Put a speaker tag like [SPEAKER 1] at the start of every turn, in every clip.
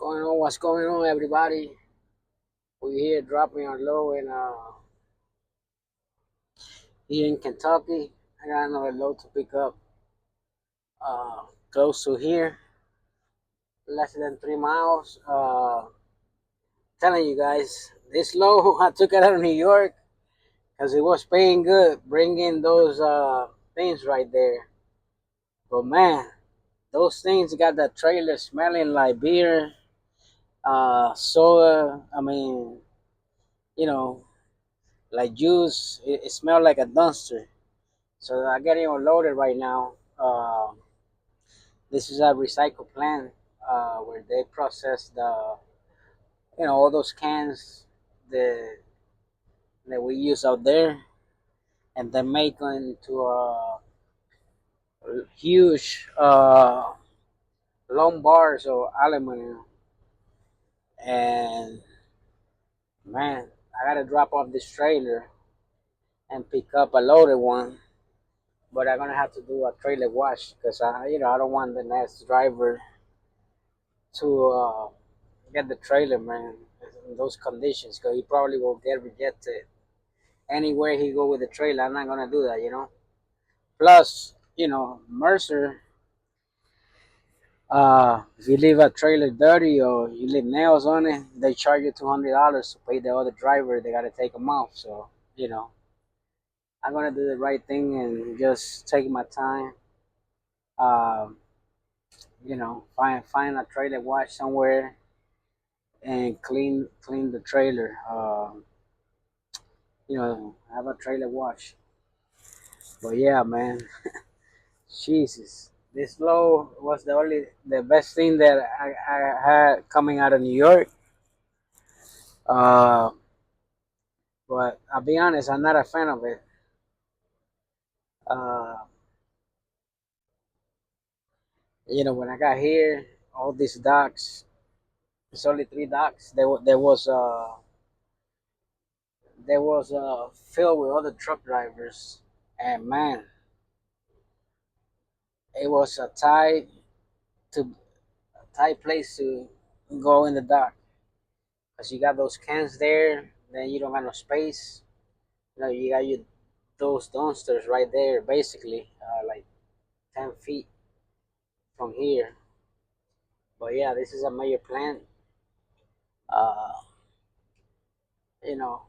[SPEAKER 1] Going on? What's going on, everybody? We're here dropping our low in here in Kentucky. I got another load to pick up close to here, less than 3 miles. Telling you guys, this low I took it out of New York because it was paying good, bringing those things right there. But man, those things got the trailer smelling like beer, soda. You know, like juice. It smelled like a dumpster. So I get it unloaded right now. This is a recycle plant where they process all those cans that that we use out there, and they make them into a huge long bars of aluminum. And man, I gotta drop off this trailer and pick up a loaded one. But I'm gonna have to do a trailer wash because I don't want the next driver to get the trailer, man, in those conditions, because he probably will get rejected anywhere he go with the trailer. I'm not gonna do that. Plus, Mercer, if you leave a trailer dirty or you leave nails on it, they charge you $200 to pay the other driver. They gotta take them off. So you know, I'm gonna do the right thing and just take my time. Um, find a trailer wash somewhere and clean the trailer. Have a trailer wash. But yeah, man, Jesus, this low was the best thing that I had coming out of New York. Uh, but I'll be honest, I'm not a fan of it. Uh, when I got here, all these docks, it's only three docks. There was filled with other truck drivers, and man, it was to a tight place to go in the dock. Cause you got those cans there, then you don't have no space. You got those dumpsters right there, basically, like 10 feet from here. But yeah, this is a major plant. Uh, you know,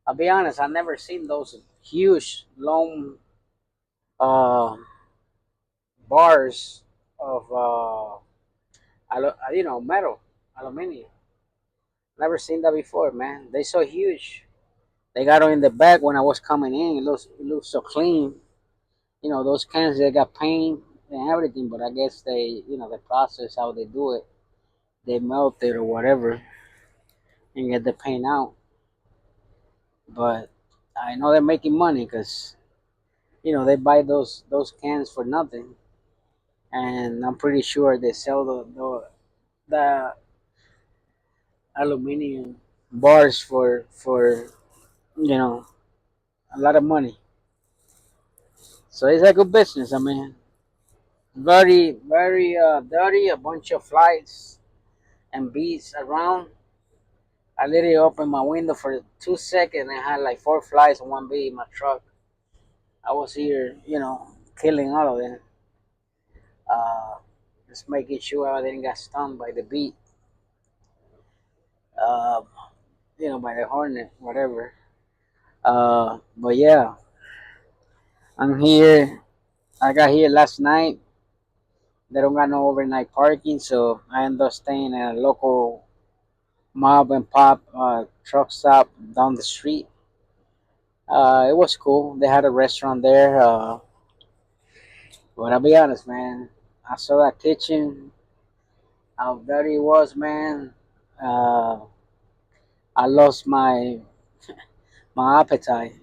[SPEAKER 1] I'll be honest, I've never seen those huge, long uh, bars of metal, aluminum. Never seen that before, man. They so huge. They got them in the back when I was coming in. It looks so clean. Those cans, they got paint and everything, but I guess the process how they do it, they melt it or whatever and get the paint out. But I know they're making money because they buy those cans for nothing, and I'm pretty sure they sell the aluminum bars for you know a lot of money. So it's a good business. I mean, very very dirty, a bunch of flies and bees around. I literally opened my window for 2 seconds and I had like four flies and one bee in my truck. I was here, killing all of them. Uh, just making sure I didn't get stung by the bee, uh, by the hornet, whatever. But yeah, I'm here. I got here last night. They don't got no overnight parking, so I ended up staying at a local mob and pop truck stop down the street. It was cool. They had a restaurant there. But I'll be honest, man. I saw that kitchen, how dirty it was, man. Uh, I lost my appetite.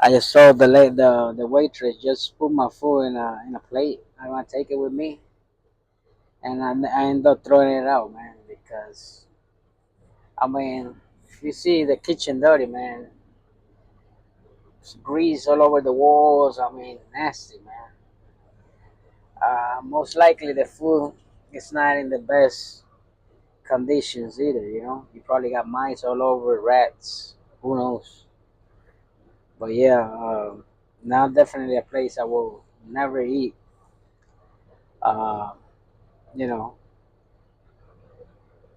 [SPEAKER 1] I just saw the waitress just put my food in a plate. I want to take it with me, and I ended up throwing it out, man. Because I mean, if you see the kitchen dirty, man, it's grease all over the walls. I mean, nasty, man. Most likely the food. it's not in the best conditions either. You know, you probably got mice all over, rats. Who knows? But yeah, now definitely a place I will never eat. Uh, you know,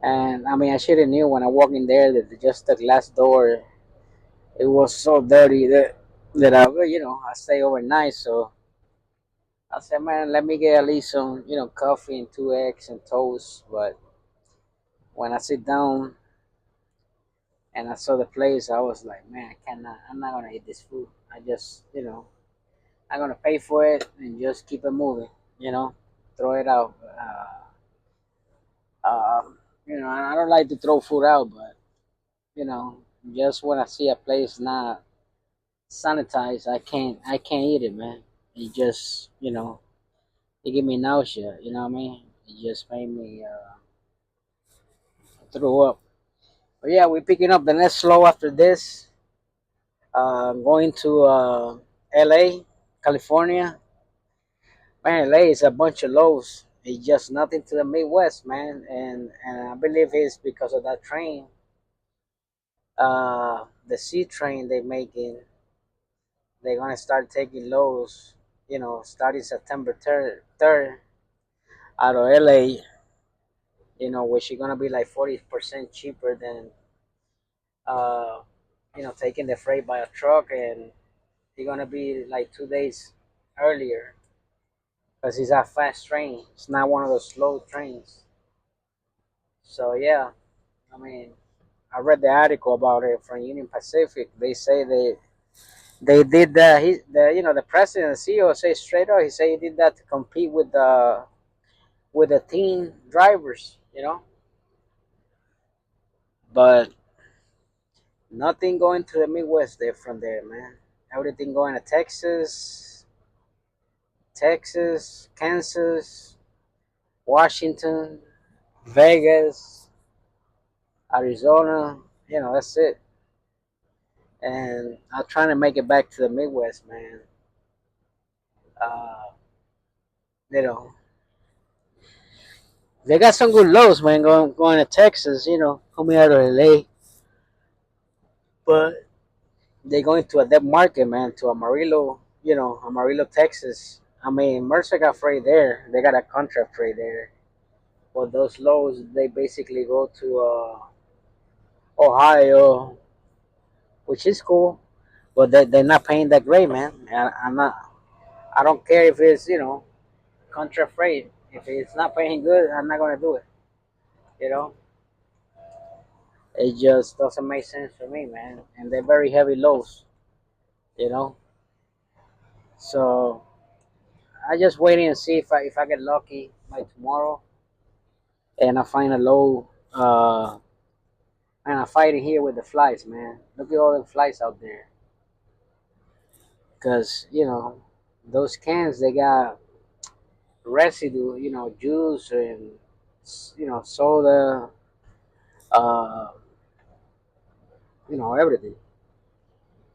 [SPEAKER 1] and I mean, I should have knew when I walked in there that just the glass door, it was so dirty that I, I stay overnight. So I said, man, let me get at least some, coffee and two eggs and toast. But when I sit down and I saw the place, I was like, man, I cannot. I'm not gonna eat this food. I just, I'm gonna pay for it and just keep it moving. Throw it out. I don't like to throw food out, but you know, just when I see a place not sanitized, I can't eat it, man. It just, it give me nausea. You know what I mean? It just made me throw up. But yeah, we're picking up the next slow after this. Going to L.A., California. Man, LA is a bunch of lows. It's just nothing to the Midwest, man. And I believe it's because of that train, the C train they making. They're gonna start taking lows, starting September 3rd out of LA. Which is gonna be like 40% cheaper than uh, taking the freight by a truck, and it's gonna be like 2 days earlier because it's a fast train. It's not one of those slow trains. So yeah, I mean, I read the article about it from Union Pacific. They say they did that. The president, the CEO, say straight up. He said he did that to compete with the teen drivers. But nothing going to the Midwest there from there, man. Everything going to Texas, Kansas, Washington, Vegas, Arizona. That's it. And I'm trying to make it back to the Midwest, man. Uh, you know, they got some good lows, man. Going to Texas, coming out of LA, but they going to a dead market, man, to Amarillo, Amarillo, Texas. I mean, Mercer got freight there. They got a contract freight there. But those lows, they basically go to Ohio, which is cool. But they're not paying that great, man. And I'm not. I don't care if it's contract freight. If it's not paying good, I'm not gonna do it. You know, it just doesn't make sense for me, man. And they're very heavy lows. You know, so I just waiting and see if I get lucky by tomorrow and I find a low. And I'm fighting here with the flies, man. Look at all the flies out there. Cause those cans they got residue, juice and soda, uh, everything.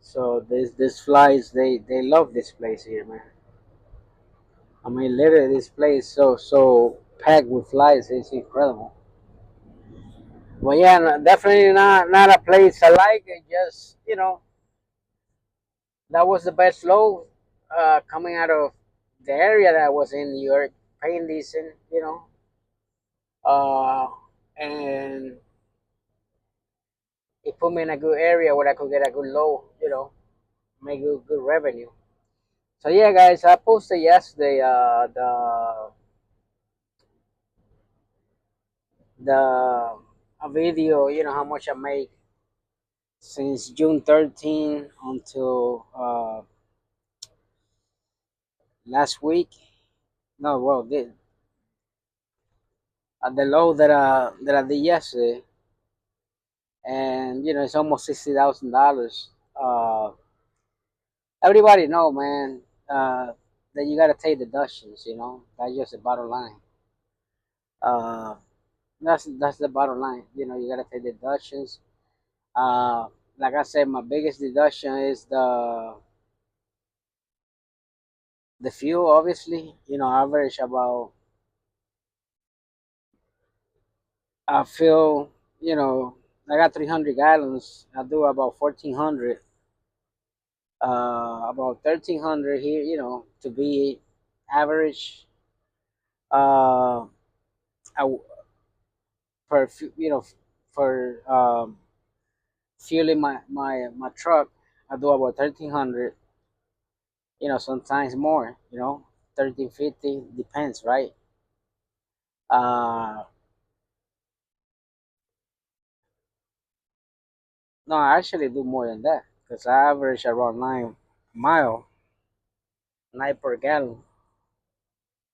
[SPEAKER 1] So this flies they love this place here, man. I mean, literally this place so packed with flies. It's incredible. Well, yeah, no, definitely not a place I like. It just that was the best low coming out of the area that I was in New York, paying decent, uh, and it put me in a good area where I could get a good low, make good revenue. So yeah, guys, I posted yesterday the a video, how much I make since June 13 until last week. No, well, the low that I did yesterday, and it's almost $60,000. Everybody know, man, that you gotta take deductions. That's just the bottom line. Uh, that's the bottom line. You gotta take deductions. Uh, like I said, my biggest deduction is the fuel. Obviously, I average about I feel, I got 300 gallons. I do about 1,400, about 1,300 here, to be average. Uh, I, for fueling my truck, I do about 1,300. Sometimes more. 1,350 depends, right? Uh, no, I actually do more than that because I average around 9 mile, 9 per gallon.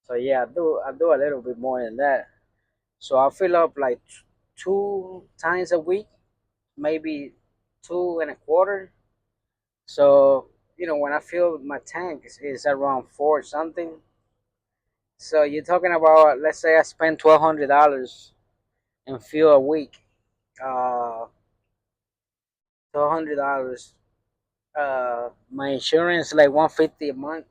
[SPEAKER 1] So yeah, I do a little bit more than that. So I fill up like 2 times a week, maybe 2 and a quarter. So when I fill my tank is around four something. So you're talking about, let's say I spend $1,200 in fuel a week. 1,200. My insurance like 150 a month.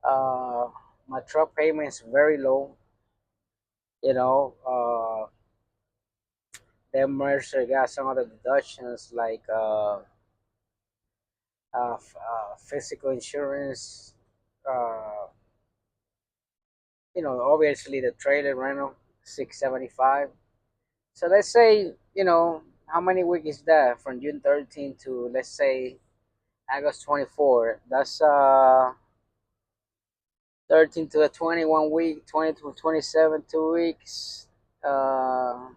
[SPEAKER 1] Uh, my truck payment is very low. You know, then Mercer got some other deductions like physical insurance. Uh, obviously the trailer rental 675. So let's say how many weeks is that from June 13 to, let's say, August 24? That's 13 to the 21 week, 20 to 27 2 weeks. Uh,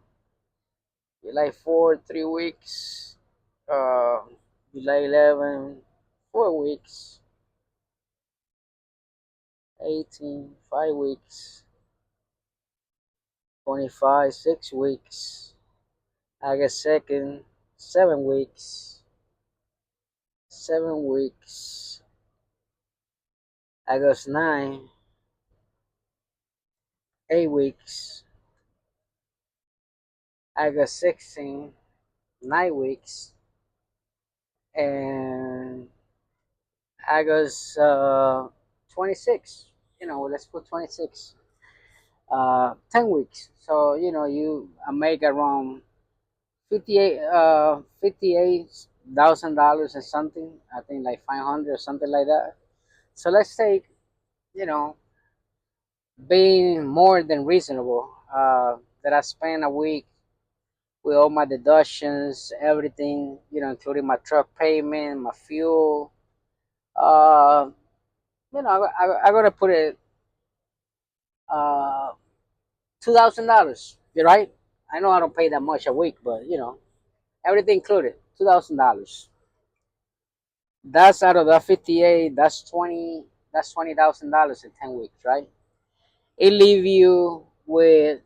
[SPEAKER 1] July 4 3 weeks. Uh, July 11 4 weeks. 18 5 weeks. 25 6 weeks. August 2nd 7 weeks. 7 weeks. August 9 8 weeks. August 16 9 weeks. And August 26. Let's put 26. 10 weeks. So you make around 58,000 dollars or something. I think like 500 or something like that. So let's take, you know being more than reasonable, that I spend a week with all my deductions, everything, including my truck payment, my fuel. Uh, I gotta put it uh $2,000. You're right. I know I don't pay that much a week, but everything included, $2,000. That's out of that 58. That's 20. That's $20,000 in 10 weeks, right? It leave you with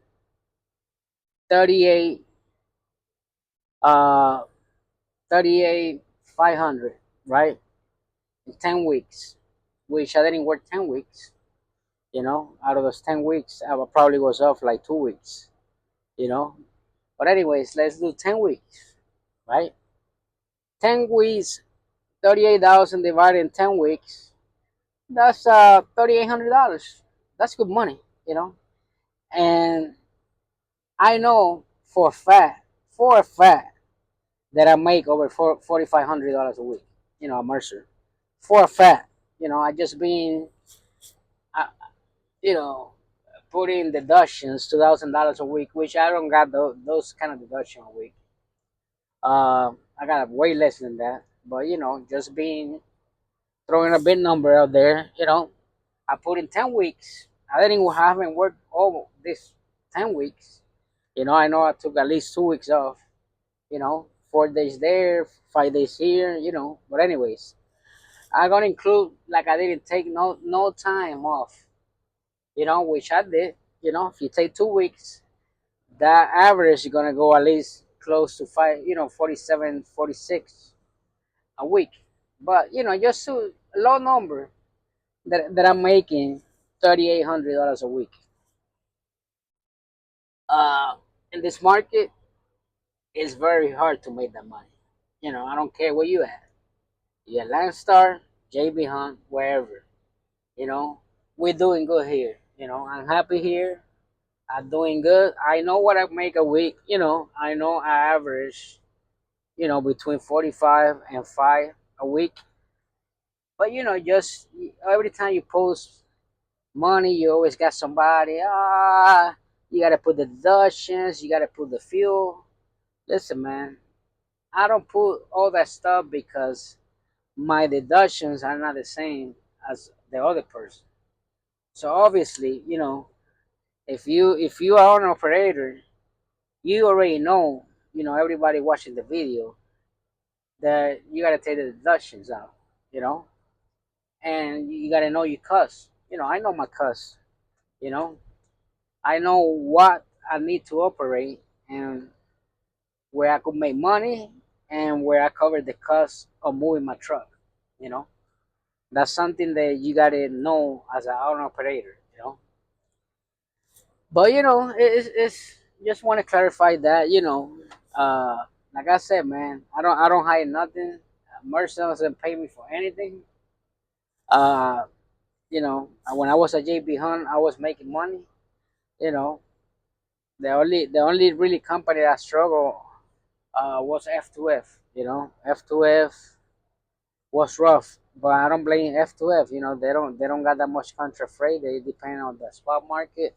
[SPEAKER 1] 38, uh, 38,500, right? In 10 weeks, which I didn't work 10 weeks. Out of those 10 weeks, I probably was off like 2 weeks. You know, but anyways, let's do 10 weeks, right? 10 weeks, 38,000 divided in 10 weeks. That's $3,800. That's good money, you know. And I know for a fact that I make over $4,500 a week. At Mercer, for a fact. I just been, uh, you know, putting deductions $2,000 a week, which I don't got those kind of deduction a week. I got way less than that, but just being throwing a big number out there. I put in 10 weeks. I didn't haven't worked all this 10 weeks. I know I took at least 2 weeks off. 4 days there, 5 days here. But anyways, I'm gonna include like I didn't take no time off. Which I did. If you take 2 weeks, that average is gonna go at least close to five. 47, 46 a week. But just a low number that I'm making $3,800 a week. Uh, in this market, it's very hard to make that money. I don't care where you at. You at Landstar, JB Hunt, wherever. You know, we're doing good here. I'm happy here. I'm doing good. I know what I make a week. I know I average, between 45 and 5 a week. But, just every time you post money, you always got somebody, you got to put the deductions, you got to put the fuel. Listen, man, I don't put all that stuff because my deductions are not the same as the other person. So obviously, if you are an operator, you already know, everybody watching the video that you gotta take the deductions out, you know, and you gotta know your cuss. I know my cuss. You know, I know what I need to operate and where I could make money and where I cover the cost of moving my truck. You know, that's something that you gotta know as an owner operator. But it's just want to clarify that. Like I said, man, I don't hide nothing. Mercer doesn't pay me for anything. Uh, when I was at JB Hunt, I was making money. You know, the only really company that struggled was F2F. F2F was rough, but I don't blame F2F. They don't got that much contra freight. They depend on the spot market.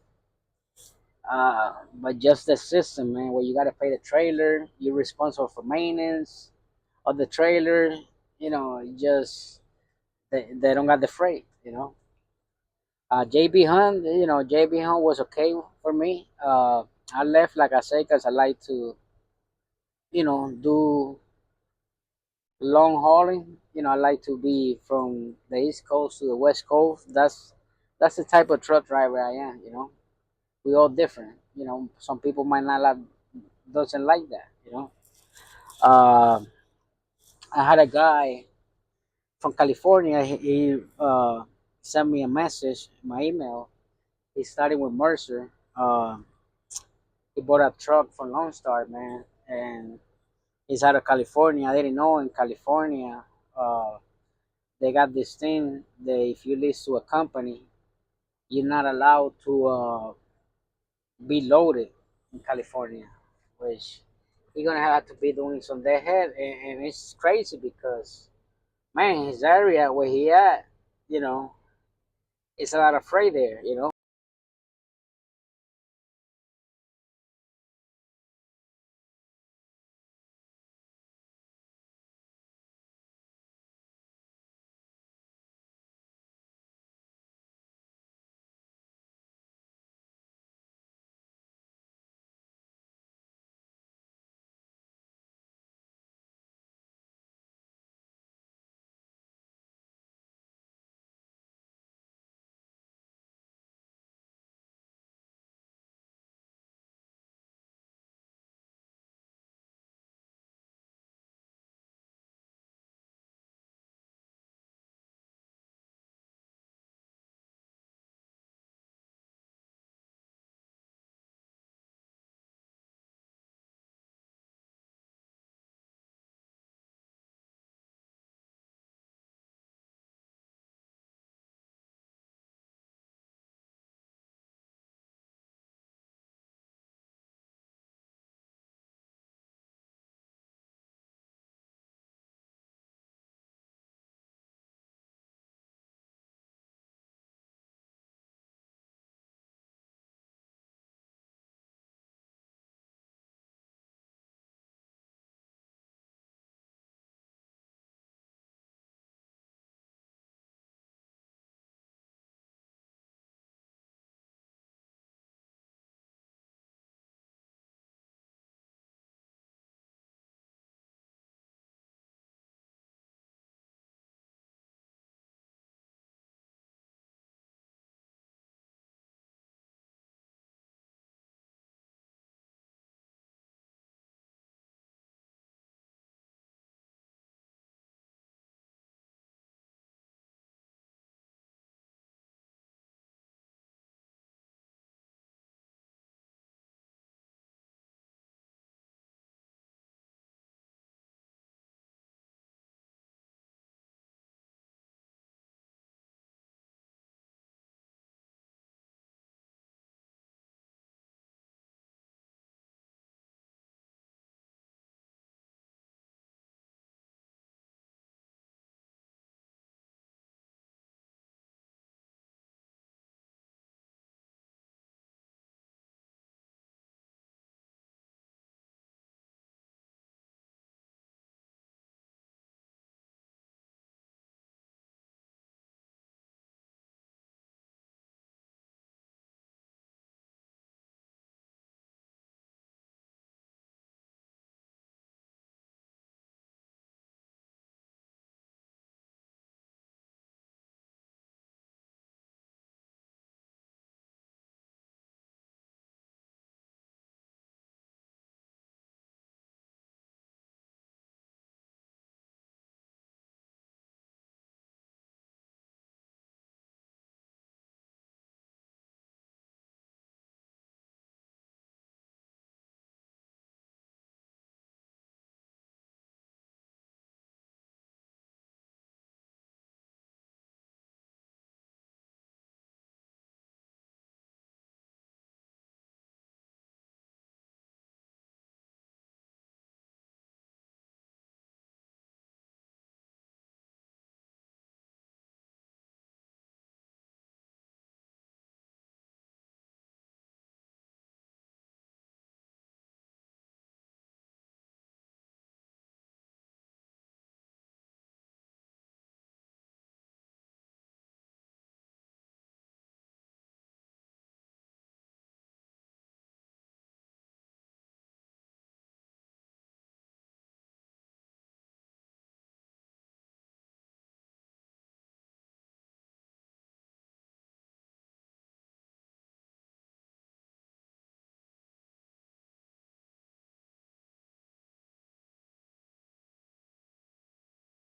[SPEAKER 1] But just the system, man, where you got to pay the trailer, you're responsible for maintenance of the trailer. Just they don't got the freight. JB Hunt, JB Hunt was okay for me. I left, like I say, because I like to, do long hauling. I like to be from the East Coast to the West Coast. That's the type of truck driver I am. We all different. Some people might not like, doesn't like that. Uh, I had a guy from California. He sent me a message, my email. He started with Mercer. He bought a truck from Lone Star, man, and he's out of California. I didn't know in California, uh, they got this thing that if you lease to a company, you're not allowed to be loaded in California, which you're gonna have to be doing some deadhead, and it's crazy because man, his area where he at, you know, it's a lot of freight there.